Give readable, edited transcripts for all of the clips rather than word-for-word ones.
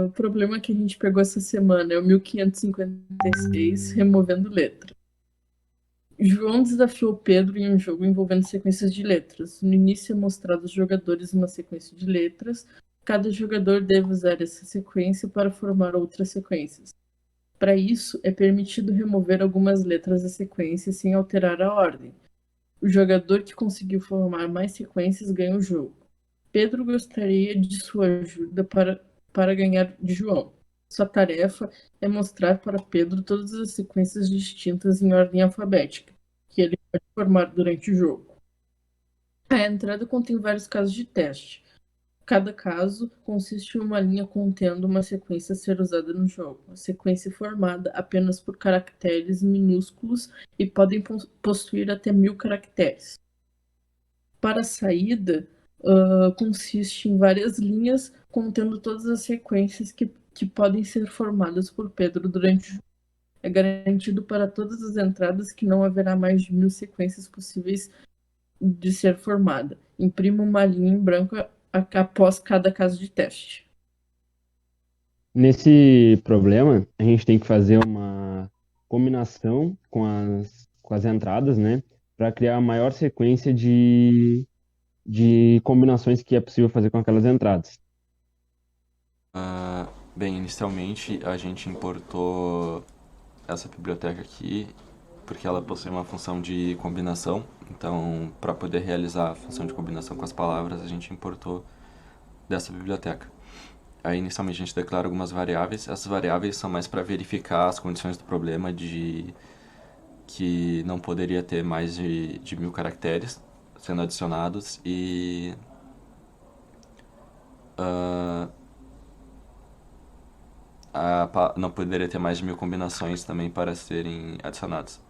O problema que a gente pegou essa semana é o 1556, removendo letra. João desafiou Pedro em um jogo envolvendo sequências de letras. No início é mostrado aos jogadores uma sequência de letras. Cada jogador deve usar essa sequência para formar outras sequências. Para isso, é permitido remover algumas letras da sequência sem alterar a ordem. O jogador que conseguiu formar mais sequências ganha o jogo. Pedro gostaria de sua ajuda para ganhar de João. Sua tarefa é mostrar para Pedro todas as sequências distintas em ordem alfabética, que ele pode formar durante o jogo. A entrada contém vários casos de teste. Cada caso consiste em uma linha contendo uma sequência a ser usada no jogo. A sequência é formada apenas por caracteres minúsculos e podem possuir até 1000 caracteres. Para a saída, consiste em várias linhas contendo todas as sequências que podem ser formadas por Pedro durante o jogo. É garantido para todas as entradas que não haverá mais de 1000 sequências possíveis de ser formada. Imprima uma linha em branco após cada caso de teste. Nesse problema, a gente tem que fazer uma combinação com as entradas, né? Para criar a maior sequência de combinações que é possível fazer com aquelas entradas. Bem, inicialmente a gente importou essa biblioteca aqui porque ela possui uma função de combinação. Então, para poder realizar a função de combinação com as palavras, a gente importou dessa biblioteca. Aí, inicialmente, a gente declara algumas variáveis. Essas variáveis são mais para verificar as condições do problema de que não poderia ter mais de 1000 caracteres sendo adicionados e não poderia ter mais de 1000 combinações também para serem adicionadas.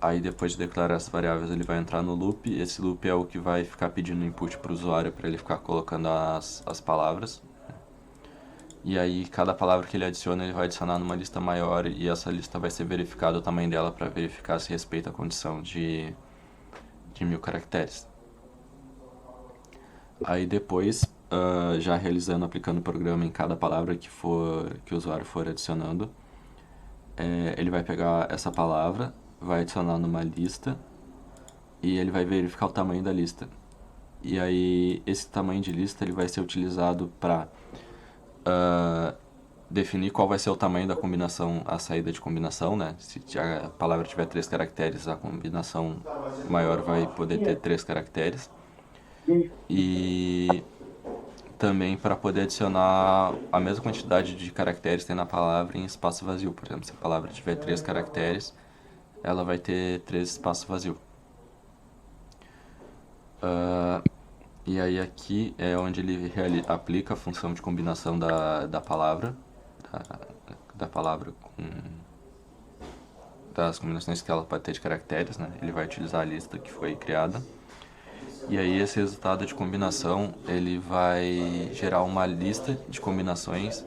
Aí, depois de declarar essas variáveis, ele vai entrar no loop. Esse loop é o que vai ficar pedindo input para o usuário para ele ficar colocando as palavras. E aí, cada palavra que ele adiciona, ele vai adicionar numa lista maior e essa lista vai ser verificada o tamanho dela para verificar se respeita a condição de 1000 caracteres. Aí depois, já realizando, aplicando o programa em cada palavra que o usuário for adicionando, ele vai pegar essa palavra, vai adicionar numa lista e ele vai verificar o tamanho da lista. E aí, esse tamanho de lista ele vai ser utilizado para definir qual vai ser o tamanho da combinação, a saída de combinação, né? Se a palavra tiver 3 caracteres, a combinação maior vai poder ter 3 caracteres. E também para poder adicionar a mesma quantidade de caracteres que tem na palavra em espaço vazio. Por exemplo, se a palavra tiver 3 caracteres, ela vai ter 3 espaços vazios. E aí aqui é onde ele aplica a função de combinação da palavra, da palavra das combinações que ela pode ter de caracteres, né? Ele vai utilizar a lista que foi criada. E aí esse resultado de combinação, ele vai gerar uma lista de combinações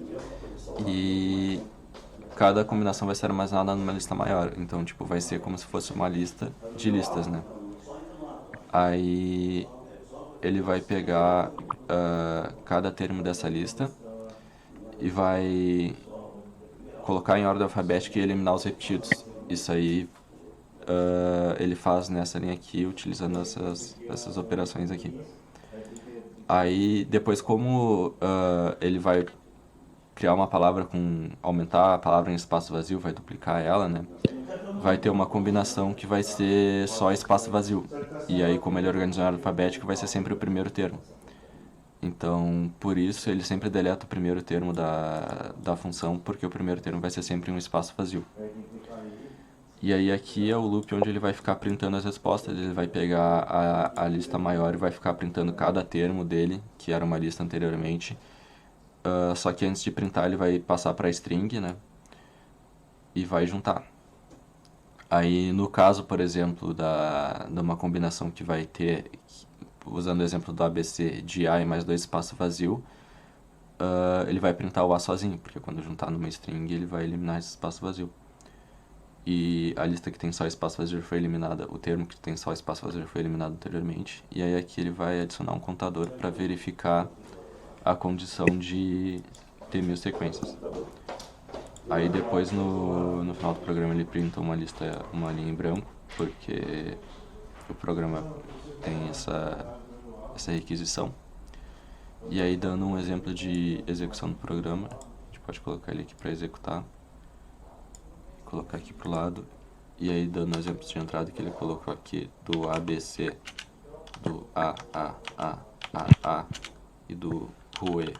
e cada combinação vai ser armazenada numa lista maior. Então, tipo, vai ser como se fosse uma lista de listas, né? Aí ele vai pegar cada termo dessa lista e vai colocar em ordem alfabética e eliminar os repetidos. Isso aí ele faz nessa linha aqui, utilizando essas operações aqui. Aí, depois, como ele vai criar uma palavra aumentar a palavra em espaço vazio, vai duplicar ela, né? Vai ter uma combinação que vai ser só espaço vazio. E aí, como ele é organizado em ordem alfabética, vai ser sempre o primeiro termo. Então, por isso, ele sempre deleta o primeiro termo da função, porque o primeiro termo vai ser sempre um espaço vazio. E aí aqui é o loop onde ele vai ficar printando as respostas. Ele vai pegar a lista maior e vai ficar printando cada termo dele, que era uma lista anteriormente. Só que antes de printar ele vai passar para string, né? E vai juntar. Aí no caso, por exemplo, de uma combinação que vai ter, usando o exemplo do ABC, de A e mais 2 espaço vazio, ele vai printar o A sozinho, porque quando juntar numa string ele vai eliminar esse espaço vazio. E a lista que tem só espaço vazio foi eliminada, o termo que tem só espaço vazio foi eliminado anteriormente. E aí aqui ele vai adicionar um contador para verificar a condição de ter 1000 sequências. Aí depois no final do programa ele printa uma linha em branco, porque o programa tem essa requisição. E aí, dando um exemplo de execução do programa, a gente pode colocar ele aqui para executar, colocar aqui pro lado, e aí dando exemplos de entrada que ele colocou aqui do ABC, do A, e do RUE,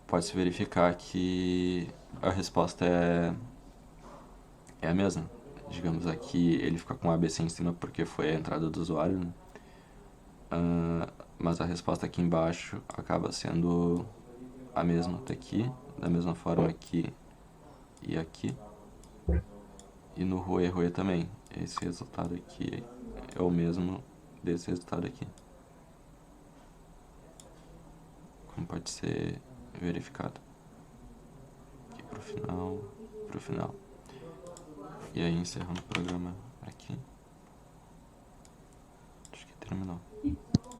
pode-se verificar que a resposta é a mesma. Digamos aqui, ele fica com ABC em cima porque foi a entrada do usuário, né? Mas a resposta aqui embaixo acaba sendo a mesma daqui, da mesma forma aqui e aqui. E no RUE também. Esse resultado aqui é o mesmo desse resultado aqui. Como pode ser verificado. Aqui pro final. E aí encerrando o programa aqui. Acho que terminou.